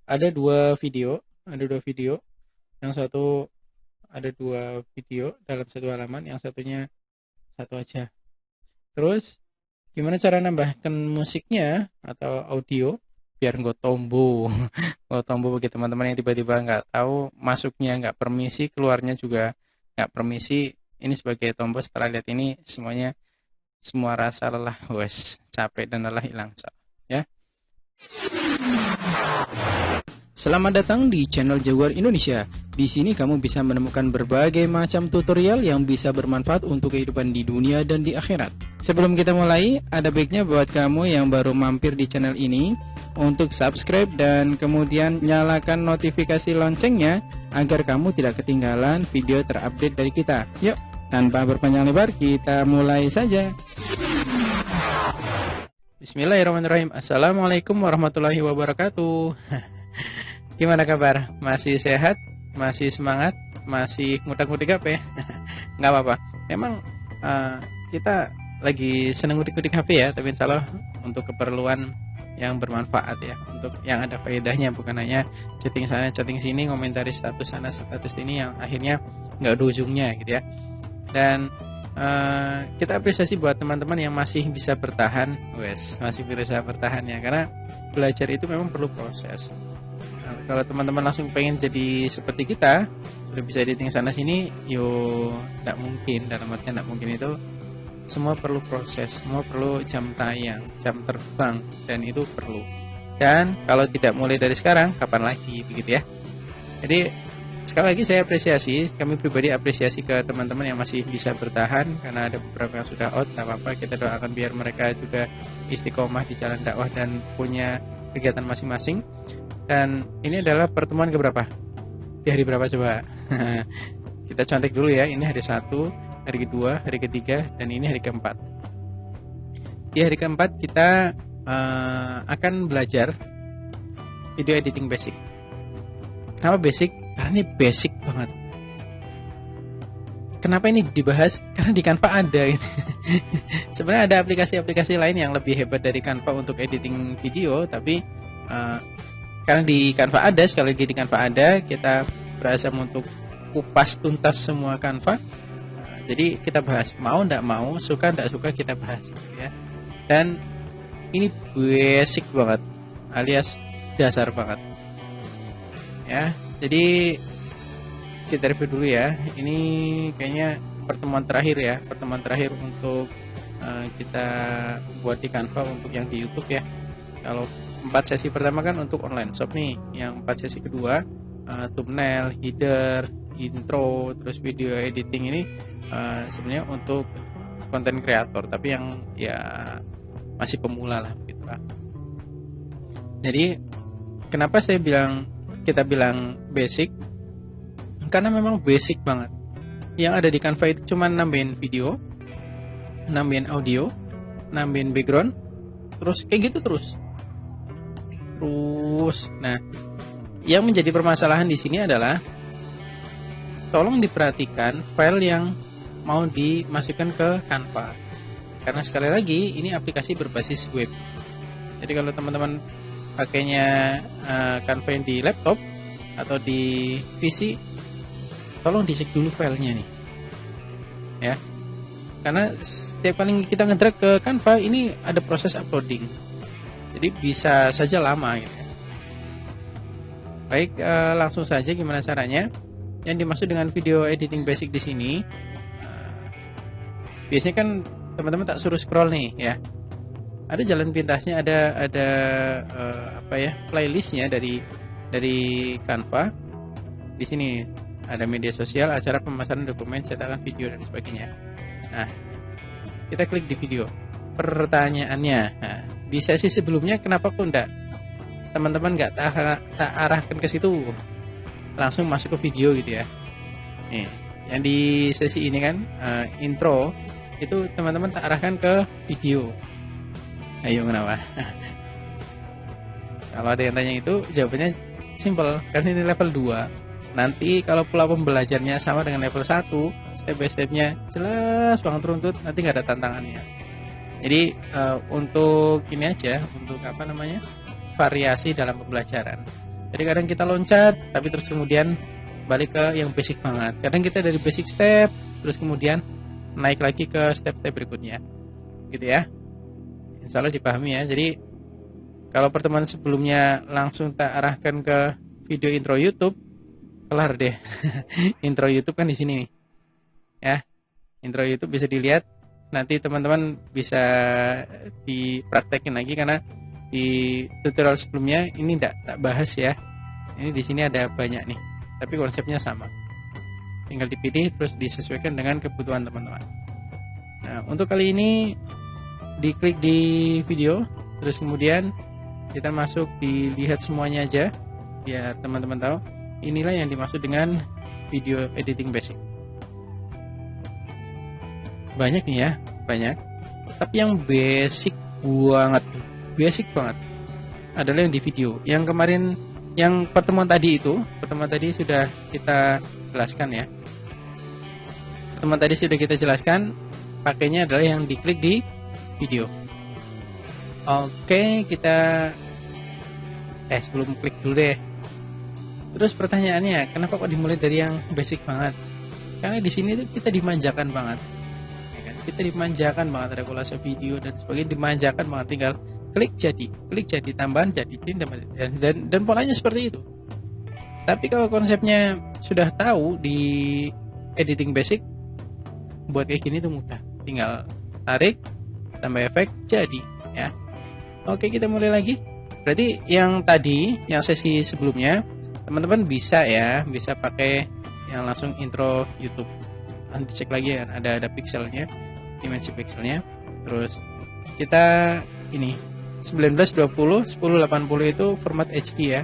ada dua video. Yang satu ada dua video dalam satu halaman, yang satunya satu aja. Terus gimana cara nambahkan musiknya atau audio biar nggak tombo nggak tombo bagi teman-teman yang tiba-tiba nggak tahu, masuknya nggak permisi, keluarnya juga nggak permisi. Ini sebagai tombo, setelah lihat ini semuanya, semua rasa lelah, wes, capek dan lelah hilang, ya. Selamat datang di channel Jaguar Indonesia. Di sini kamu bisa menemukan berbagai macam tutorial yang bisa bermanfaat untuk kehidupan di dunia dan di akhirat. Sebelum kita mulai, ada baiknya buat kamu yang baru mampir di channel ini untuk subscribe dan kemudian nyalakan notifikasi loncengnya agar kamu tidak ketinggalan video terupdate dari kita. Yuk, tanpa berpanjang lebar, kita mulai saja. Bismillahirrahmanirrahim. Assalamualaikum warahmatullahi wabarakatuh. Gimana kabar? Masih sehat? Masih semangat? Masih ngutak-ngutik HP? Nggak apa-apa. Memang kita lagi seneng ngutik-ngutik HP ya, tapi insya Allah untuk keperluan yang bermanfaat ya, untuk yang ada faedahnya, bukan hanya chatting sana, chatting sini, komentari status sana, status ini yang akhirnya nggak ada ujungnya gitu ya. Dan kita apresiasi buat teman-teman yang masih bisa bertahan, masih bisa bertahan ya, karena belajar itu memang perlu proses. Kalau teman-teman langsung pengen jadi seperti kita, udah bisa editing sana sini, tidak mungkin. Dalam artian tidak mungkin itu, semua perlu proses, semua perlu jam tayang, jam terbang, dan itu perlu. Dan kalau tidak mulai dari sekarang, kapan lagi, begitu ya. Jadi sekali lagi saya apresiasi, kami pribadi apresiasi ke teman-teman yang masih bisa bertahan, karena ada beberapa yang sudah out, tidak apa-apa, kita doakan biar mereka juga istiqomah di jalan dakwah dan punya kegiatan masing-masing. Dan ini adalah pertemuan keberapa? Di hari berapa coba? Kita contek dulu ya. Ini hari 1, hari kedua, hari ketiga, dan ini hari keempat. Di hari keempat kita akan belajar video editing basic. Kenapa basic? Karena ini basic banget. Kenapa ini dibahas? Karena di Canva ada. Sebenarnya ada aplikasi-aplikasi lain yang lebih hebat dari Canva untuk editing video, tapi karena di Canva ada, sekali lagi di Canva ada, kita berasa untuk kupas tuntas semua Canva. Jadi kita bahas, mau ndak mau, suka ndak suka, kita bahas ya. Dan ini basic banget, alias dasar banget ya. Jadi kita review dulu ya. Ini kayaknya pertemuan terakhir untuk kita buat di Canva untuk yang di YouTube ya. Kalau 4 sesi pertama kan untuk online shop nih, yang 4 sesi kedua thumbnail, header, intro, terus video editing ini sebenarnya untuk konten kreator, tapi yang ya masih pemula lah gitu lah. Jadi kenapa kita bilang basic? Karena memang basic banget. Yang ada di Canva itu cuma nambahin video, nambahin audio, nambahin background, terus kayak gitu terus. Nah, yang menjadi permasalahan di sini adalah tolong diperhatikan file yang mau dimasukkan ke Canva. Karena sekali lagi ini aplikasi berbasis web. Jadi kalau teman-teman pakainya Canva yang di laptop atau di PC, tolong dicek dulu filenya nih. Ya. Karena setiap kali kita ngedrag ke Canva ini ada proses uploading. Jadi bisa saja lama gitu ya. Baik, langsung saja gimana caranya. Yang dimaksud dengan video editing basic di sini, biasanya kan teman-teman tak suruh scroll nih ya. Ada jalan pintasnya, ada playlistnya dari Canva. Di sini ada media sosial, acara, pemasaran, dokumen, cetakan, video dan sebagainya. Nah, kita klik di video. Pertanyaannya, di sesi sebelumnya kenapa kok enggak teman-teman nggak tak arahkan ke situ, langsung masuk ke video gitu ya. Nih, yang di sesi ini kan intro itu teman-teman tak arahkan ke video. Ayo kenapa? Kalau ada yang tanya itu jawabannya simple, karena ini level 2. Nanti kalau pola pembelajarnya sama dengan level 1, step by stepnya jelas banget runtut, nanti nggak ada tantangannya. Jadi untuk ini aja, untuk variasi dalam pembelajaran. Jadi kadang kita loncat tapi terus kemudian balik ke yang basic banget. Kadang kita dari basic step terus kemudian naik lagi ke step-step berikutnya, gitu ya. Insya Allah dipahami ya. Jadi kalau pertemuan sebelumnya langsung tak arahkan ke video intro YouTube, kelar deh. Intro YouTube kan di sini nih, ya. Intro YouTube bisa dilihat. Nanti teman-teman bisa dipraktekin lagi karena di tutorial sebelumnya ini tak bahas ya. Ini di sini ada banyak nih, tapi konsepnya sama. Tinggal dipilih terus disesuaikan dengan kebutuhan teman-teman. Nah, untuk kali ini diklik di video, terus kemudian kita masuk dilihat semuanya aja biar teman-teman tahu. Inilah yang dimaksud dengan video editing basic. Banyak nih ya, banyak. Tapi yang basic banget adalah yang di video. Yang kemarin, yang pertemuan tadi sudah kita jelaskan ya. Pertemuan tadi sudah kita jelaskan, pakainya adalah yang diklik di video. Oke, kita sebelum klik dulu deh. Terus pertanyaannya, kenapa kok dimulai dari yang basic banget? Karena di sini tuh kita dimanjakan banget. Kita dimanjakan banget, regulasi video dan sebagainya dimanjakan banget, tinggal klik jadi tambahan jadi dan polanya seperti itu. Tapi kalau konsepnya sudah tahu di editing basic, buat kayak gini tuh mudah, tinggal tarik, tambah efek, jadi ya. Oke, kita mulai lagi. Berarti yang tadi, yang sesi sebelumnya, teman-teman bisa pakai yang langsung intro YouTube. Nanti cek lagi kan, ada pixelnya, dimensi pixelnya. Terus kita ini 1920 1080 itu format HD ya.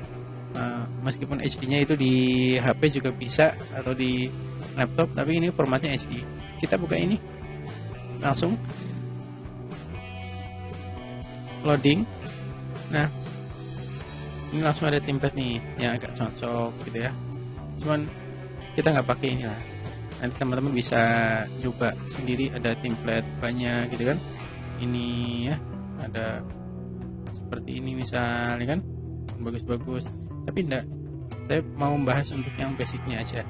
Meskipun HD-nya itu di HP juga bisa atau di laptop, tapi ini formatnya HD. Kita buka ini langsung loading. Nah, ini langsung ada template nih yang agak cocok gitu ya. Cuman kita nggak pakai ini lah. Nanti teman-teman bisa coba sendiri, ada template banyak gitu kan. Ini ya, ada seperti ini misalnya kan, bagus-bagus. Tapi enggak, saya mau membahas untuk yang basicnya aja.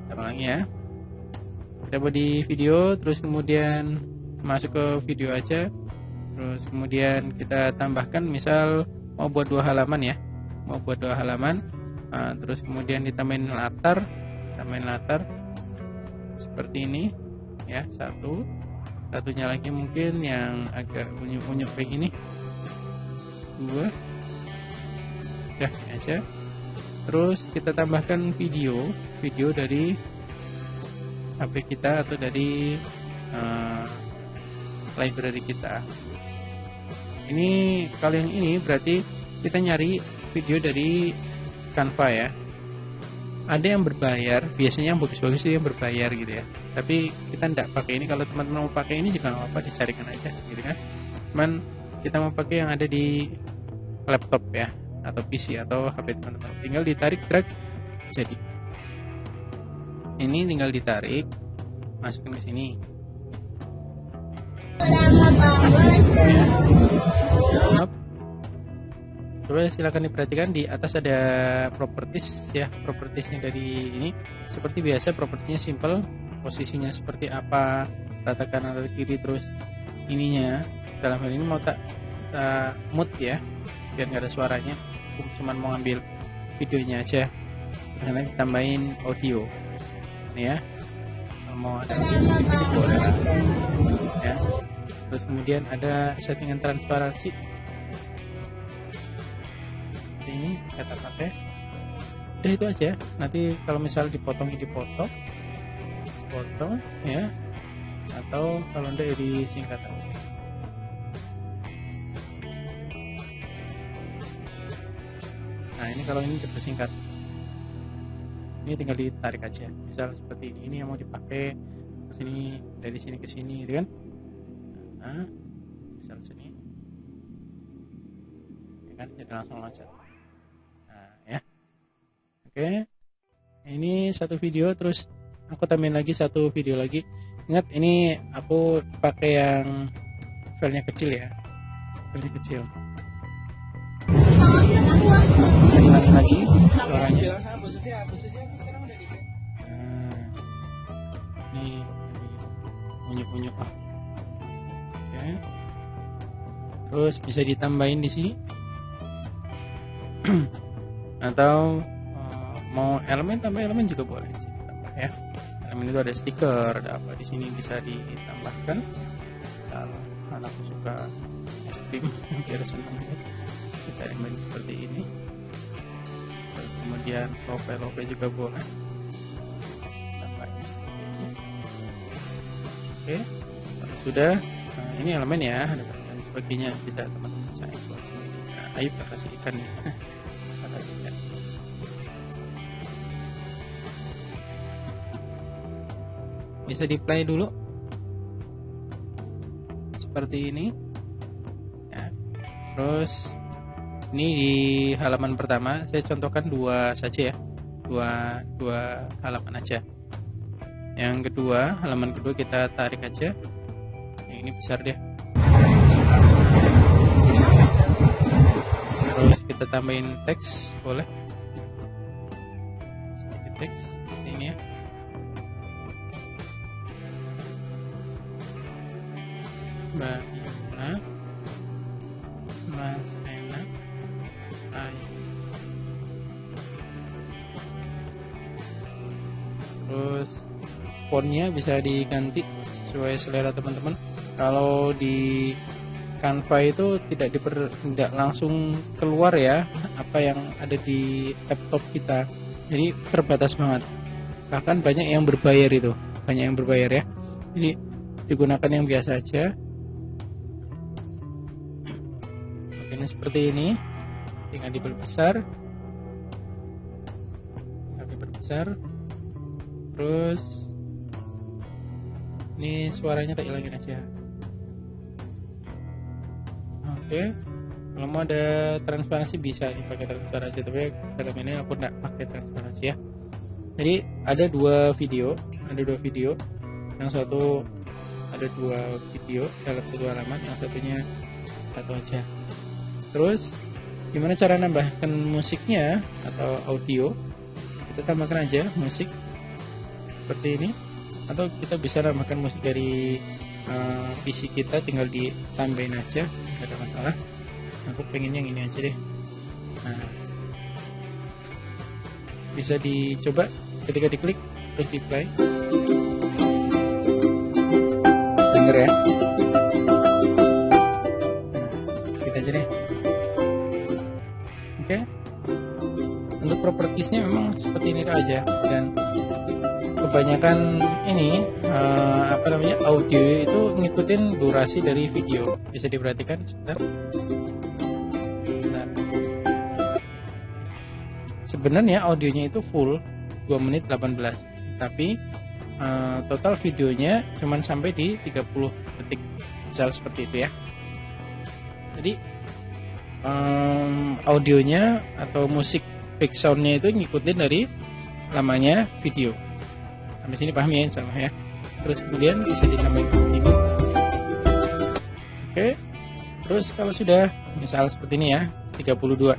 Kita ulangi ya. Kita buat di video, terus kemudian masuk ke video aja, terus kemudian kita tambahkan, misal mau buat 2 halaman ya, terus kemudian ditambahin latar seperti ini ya, satunya lagi mungkin yang agak unyu-unyu kayak gini, 2 ya, ini aja. Terus kita tambahkan video dari HP kita atau dari library kita. Ini kalau yang ini berarti kita nyari video dari Canva ya. Ada yang berbayar, biasanya yang bagus-bagus itu yang berbayar gitu ya. Tapi kita tidak pakai ini. Kalau teman-teman mau pakai ini juga nggak apa-apa, dicarikan aja gitu kan. Cuman kita mau pakai yang ada di laptop ya, atau PC atau HP teman-teman. Tinggal ditarik, drag, jadi. Ini tinggal ditarik, masukin ke sini. Ya. Coba silakan diperhatikan, di atas ada properties ya, propertiesnya dari ini. Seperti biasa propertiesnya simple, posisinya seperti apa, rata kanan atau kiri, terus ininya dalam hal ini mau tak mute ya, biar nggak ada suaranya. Aku cuma mau ambil videonya aja, karena ditambahin audio ini ya. Mau ada dikit boleh lah ya. Terus kemudian ada settingan transparansi, ini kita pakai. Udah itu aja. Nanti kalau misal dipotong ya, atau kalau enggak ya disingkat aja. Nah, ini kalau ini dipersingkat, ini tinggal ditarik aja. Misal seperti ini yang mau dipakai ke sini, dari sini ke sini gitu kan. Nah, misal sini ya kan, jadi langsung loncat. Nah ya, oke. Ini satu video, terus aku tambahin lagi satu video lagi. Ingat, ini aku pakai yang filenya kecil ya, filenya kecil. lagi suaranya. Nih unyuk-unyuk. Oke. Terus bisa ditambahin di sini. Atau mau elemen, tambah elemen juga boleh ditambah ya. Elemen itu ada stiker, ada apa di sini bisa ditambahkan. Kalau anakku suka es krim biar senang ya, kita elemen seperti ini. Terus kemudian lope juga boleh. Tambahin seperti ini. Oke, kalau sudah, ini elemen ya, ada dan sebagainya, bisa teman-teman saya buat sendiri. Nah, ayo kita kasih ikan nih. Kita kasih ikan. Bisa di play dulu seperti ini ya. Terus ini di halaman pertama saya contohkan dua saja ya, dua halaman aja. Yang kedua, halaman kedua kita tarik aja, yang ini besar deh. Terus kita tambahin teks, boleh sedikit teks di sini ya. Mbak Yuna, Mas Enak, Ayu. Terus fontnya bisa diganti sesuai selera teman-teman. Kalau di Canva itu tidak langsung keluar ya apa yang ada di laptop kita. Jadi terbatas banget. Bahkan banyak yang berbayar itu, ya. Jadi digunakan yang biasa aja. Ini seperti ini, tinggal diperbesar, terus ini suaranya tak hilangin aja. Oke, kalau mau ada transparansi bisa dipakai transparansi, tapi dalam ini aku tidak pakai transparansi ya. Jadi ada dua video, yang satu ada dua video dalam satu halaman, yang satunya satu aja. Terus gimana cara nambahkan musiknya atau audio? Kita tambahkan aja musik seperti ini, atau kita bisa nambahkan musik dari PC kita, tinggal ditambahin aja, nggak ada masalah. Aku pengen yang ini aja deh. Nah, bisa dicoba ketika diklik terus di play, denger ya. Nah, kita aja deh. Oke. Untuk propertiesnya memang seperti ini aja, dan kebanyakan ini audio itu ngikutin durasi dari video. Bisa diperhatikan sebentar. Sebenarnya audionya itu full 2 menit 18, tapi total videonya cuman sampai di 30 detik, misal seperti itu ya. Jadi audionya atau musik backsoundnya itu ngikutin dari lamanya video. Sampai sini paham ya, insyaallah ya. Terus kemudian bisa ditambahin ini. Oke. Terus kalau sudah misal seperti ini ya, 32.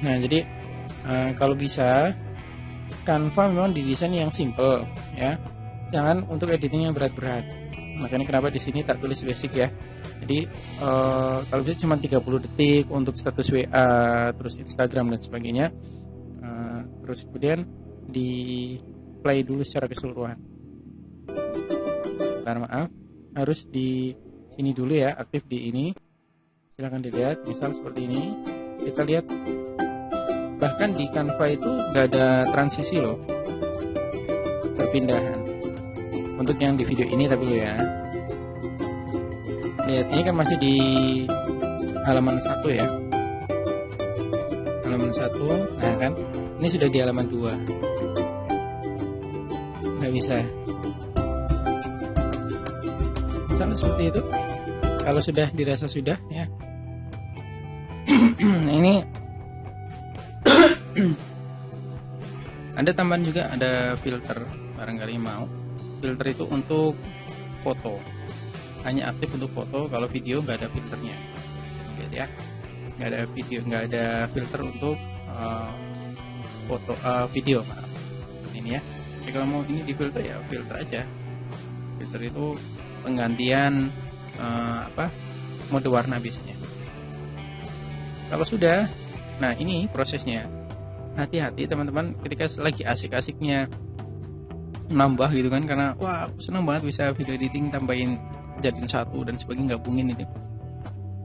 Nah, jadi kalau bisa Canva memang didesain yang simple ya. Jangan untuk editing yang berat-berat. Makanya kenapa di sini tak tulis basic ya. Jadi kalau bisa cuma 30 detik untuk status WA, terus Instagram dan sebagainya. Terus kemudian di play dulu secara keseluruhan. Bentar, maaf, harus di sini dulu ya, aktif di ini. Silahkan dilihat, misal seperti ini. Kita lihat, bahkan di Canva itu nggak ada transisi loh, perpindahan. Untuk yang di video ini tapi ya. Lihat, ini kan masih di halaman 1 ya. Halaman 1, nah kan, ini sudah di halaman 2. Nggak bisa. Misalnya seperti itu. Kalau sudah dirasa sudah ya. Nah, ini ada tambahan juga, ada filter barangkali mau. Filter itu untuk foto, hanya aktif untuk foto. Kalau video nggak ada filternya. Lihat ya. nggak ada filter untuk foto video, maaf. Ini ya. Jadi kalau mau ini di filter ya filter aja. Filter itu penggantian mode warna biasanya. Kalau sudah, nah ini prosesnya. Hati-hati teman-teman ketika lagi asik-asiknya nambah gitu kan, karena wah aku senang banget bisa video editing, tambahin jadiin satu dan sebagainya, gabungin itu.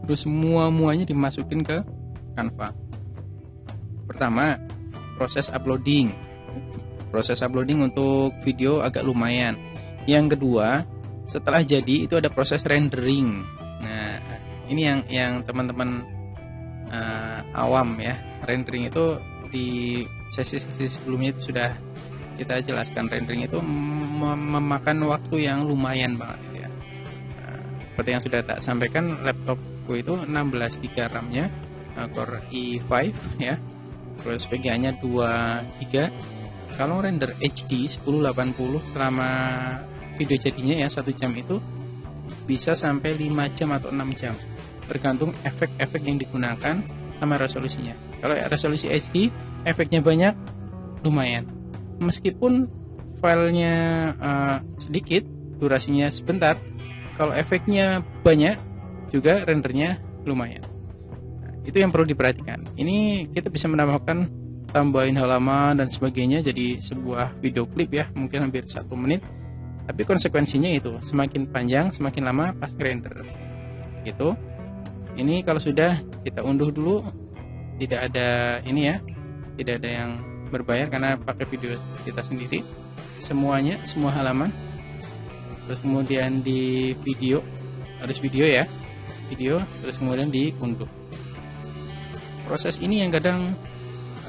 Terus muanya dimasukin ke Canva. Pertama, proses uploading. Proses uploading untuk video agak lumayan. Yang kedua, setelah jadi itu ada proses rendering. Nah, ini yang teman-teman awam ya. Rendering itu di sesi-sesi sebelumnya itu sudah kita jelaskan. Rendering itu memakan waktu yang lumayan banget gitu ya. Nah, seperti yang sudah tak sampaikan, laptopku itu 16 GB RAM-nya, Core i5 ya. Terus VGA-nya 2 GB. Kalau render HD 1080 selama video jadinya ya 1 jam itu bisa sampai 5 jam atau 6 jam. Tergantung efek-efek yang digunakan sama resolusinya. Kalau resolusi HD, efeknya banyak, lumayan. Meskipun filenya sedikit, durasinya sebentar, kalau efeknya banyak, juga rendernya lumayan. Nah, itu yang perlu diperhatikan. Ini kita bisa menambahkan tambahin halaman dan sebagainya jadi sebuah video klip ya, mungkin hampir 1 menit. Tapi konsekuensinya itu semakin panjang, semakin lama pas render. Gitu. Ini kalau sudah kita unduh dulu, tidak ada ini ya, tidak ada yang berbayar karena pakai video kita sendiri. Semuanya, semua halaman. Terus kemudian di video, harus video ya, video, terus kemudian diunduh. Proses ini yang kadang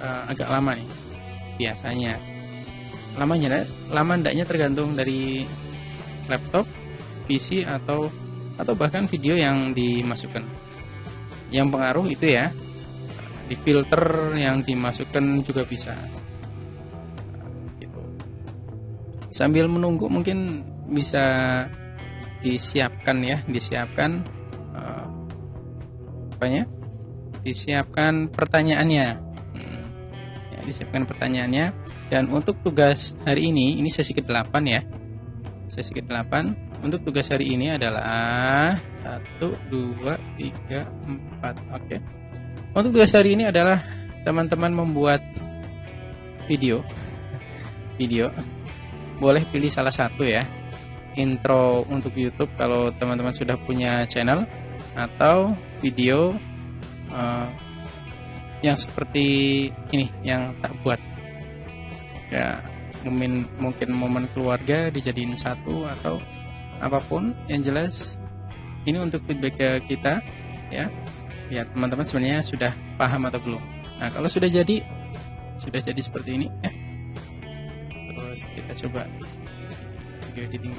agak lama nih, biasanya. Lama ndaknya tergantung dari laptop, PC atau bahkan video yang dimasukkan. Yang pengaruh itu ya, di filter yang dimasukkan juga bisa. Gitu. Sambil menunggu mungkin bisa disiapkan disiapkan pertanyaannya. Disiapkan pertanyaannya. Dan untuk tugas hari ini sesi ke-8 ya. Sesi ke-8 untuk tugas hari ini adalah 1, 2, 3, 4. Oke. Untuk tugas hari ini adalah teman-teman membuat video. Boleh pilih salah satu ya. Intro untuk YouTube kalau teman-teman sudah punya channel, atau video yang seperti ini yang tak buat ya, mungkin momen keluarga dijadiin satu atau apapun. Yang jelas ini untuk feedback ke kita ya, biar teman-teman sebenarnya sudah paham atau belum. Nah kalau sudah jadi seperti ini ya, terus kita coba video editing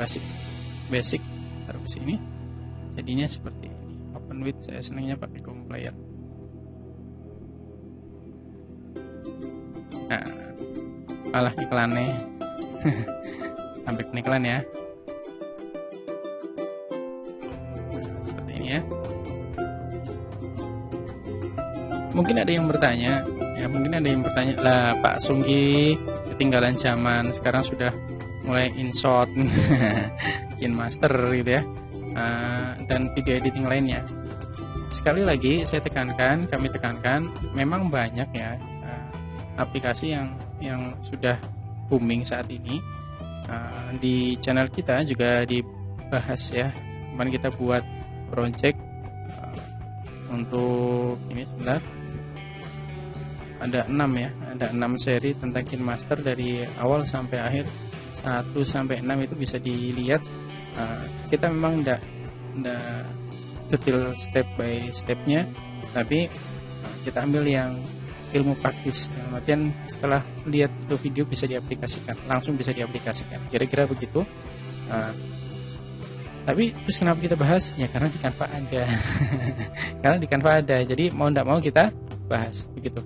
basic taruh ke sini, jadinya seperti ini. Open with, saya senangnya pakai Google Player. Nah, malah iklannya sampai ke iklan ya. Nah, seperti ini ya. Mungkin ada yang bertanya, lah Pak Sungki ketinggalan zaman, sekarang sudah mulai InShot, bikin master gitu ya, dan video editing lainnya. Sekali lagi kami tekankan, memang banyak ya aplikasi yang sudah booming saat ini. Di channel kita juga dibahas ya. Kemarin kita buat project untuk ini, sebentar, ada 6 ya, ada 6 seri tentang KineMaster dari awal sampai akhir, 1 sampai 6 itu bisa dilihat. Kita memang enggak detail step by stepnya, tapi kita ambil yang ilmu praktis, dalam artian setelah lihat itu video langsung bisa diaplikasikan, kira-kira begitu. Tapi terus kenapa kita bahas? Ya karena di Canva ada. Karena di Canva ada, jadi mau tidak mau kita bahas begitu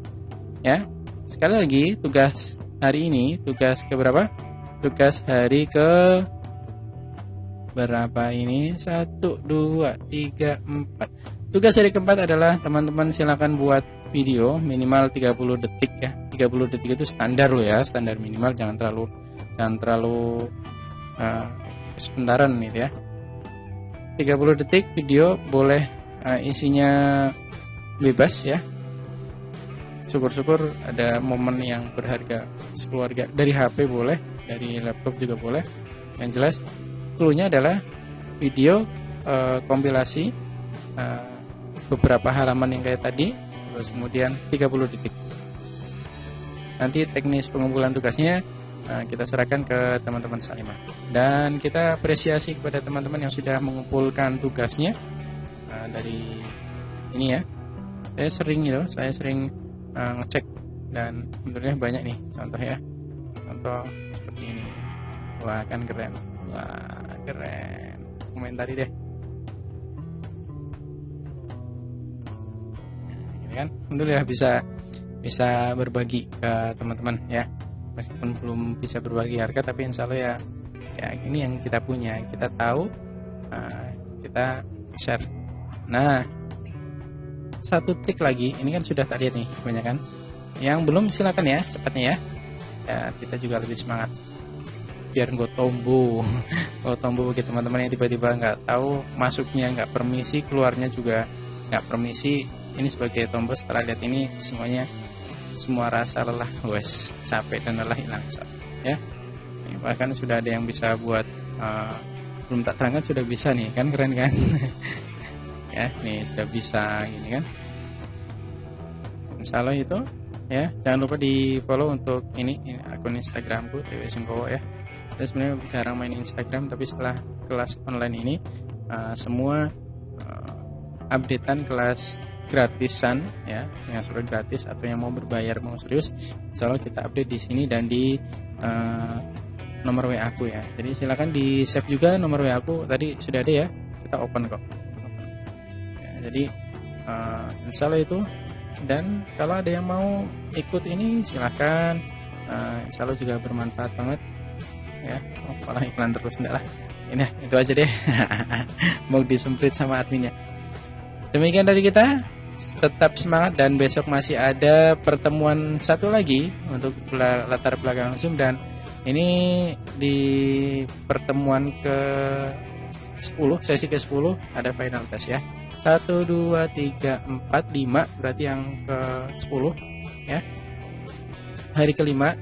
ya. Sekali lagi, tugas hari ini, tugas keberapa? Tugas hari ke berapa ini? 1, 2, 3, 4. Tugas hari keempat adalah teman-teman silakan buat video minimal 30 detik ya. 30 detik itu standar loh ya, standar minimal, jangan terlalu sebentaran gitu ya. 30 detik video, boleh isinya bebas ya. Syukur-syukur ada momen yang berharga sekeluarga, dari HP boleh, dari laptop juga boleh. Yang jelas clue-nya adalah video kompilasi beberapa halaman yang kayak tadi, terus kemudian 30 detik. Nanti teknis pengumpulan tugasnya kita serahkan ke teman-teman Salimah, dan kita apresiasi kepada teman-teman yang sudah mengumpulkan tugasnya dari ini ya. Saya sering ngecek, dan alhamdulillah banyak nih contoh ya, contoh seperti ini. Wah, kan keren, wah keren, komentari deh ini kan. Alhamdulillah bisa berbagi ke teman-teman ya, meskipun belum bisa berbagi harga, tapi insya Allah ya ini yang kita punya, kita tahu, kita share. Nah, satu trik lagi, ini kan sudah tak lihat nih banyak kan, yang belum silakan ya cepatnya ya, kita juga lebih semangat biar nggak tombo bagi teman-teman yang tiba-tiba nggak tahu, masuknya nggak permisi, keluarnya juga nggak permisi. Ini sebagai tombo, setelah lihat ini semuanya, semua rasa lelah, wes, capek dan lelah hilang ya. Bahkan sudah ada yang bisa buat belum tak terangkan sudah bisa nih, kan keren kan. Ya, nih sudah bisa gini kan. Insya Allah itu ya, jangan lupa di follow untuk ini akun Instagramku TW Sungkowo ya. Saya sebenarnya jarang main Instagram, tapi setelah kelas online ini semua updatean kelas gratisan ya, yang sudah gratis atau yang mau berbayar mau serius, insya Allah kita update di sini dan di nomor WA aku ya. Jadi silakan di save juga nomor WA aku, tadi sudah ada ya, kita open kok. Jadi insya Allah itu, dan kalau ada yang mau ikut ini silahkan, insya Allah juga bermanfaat banget ya. Malah iklan terus, enggak lah, ini itu aja deh. Mau disemprit sama adminnya. Demikian dari kita, tetap semangat, dan besok masih ada pertemuan satu lagi untuk latar belakang Zoom, dan ini di pertemuan ke 10, sesi ke 10 ada final test ya. 1, 2, 3, 4, 5, berarti yang ke 10 ya. Hari kelima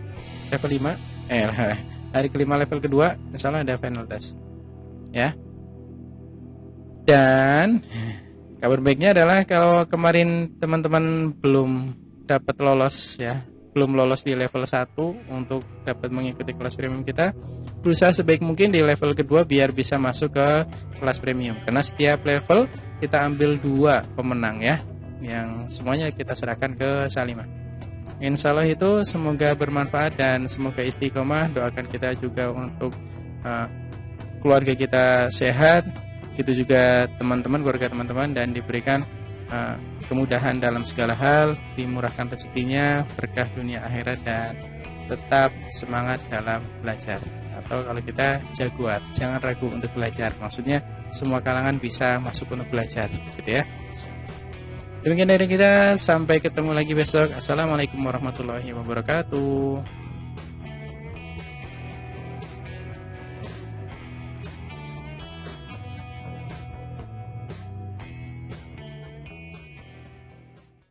level 5, hari kelima level kedua, misalnya ada final test ya. Dan kabar baiknya adalah kalau kemarin teman-teman belum dapat lolos ya, belum lolos di level 1 untuk dapat mengikuti kelas premium kita, berusaha sebaik mungkin di level kedua biar bisa masuk ke kelas premium. Karena setiap level kita ambil 2 pemenang ya, yang semuanya kita serahkan ke Salimah. Insya Allah itu semoga bermanfaat dan semoga istiqomah. Doakan kita juga untuk keluarga kita sehat, gitu juga teman-teman, keluarga teman-teman, dan diberikan kemudahan dalam segala hal, dimurahkan rezekinya, berkah dunia akhirat, dan tetap semangat dalam belajar. Atau kalau kita jaguar, jangan ragu untuk belajar. Maksudnya semua kalangan bisa masuk untuk belajar, gitu ya. Demikian dari kita, sampai ketemu lagi besok. Assalamualaikum warahmatullahi wabarakatuh.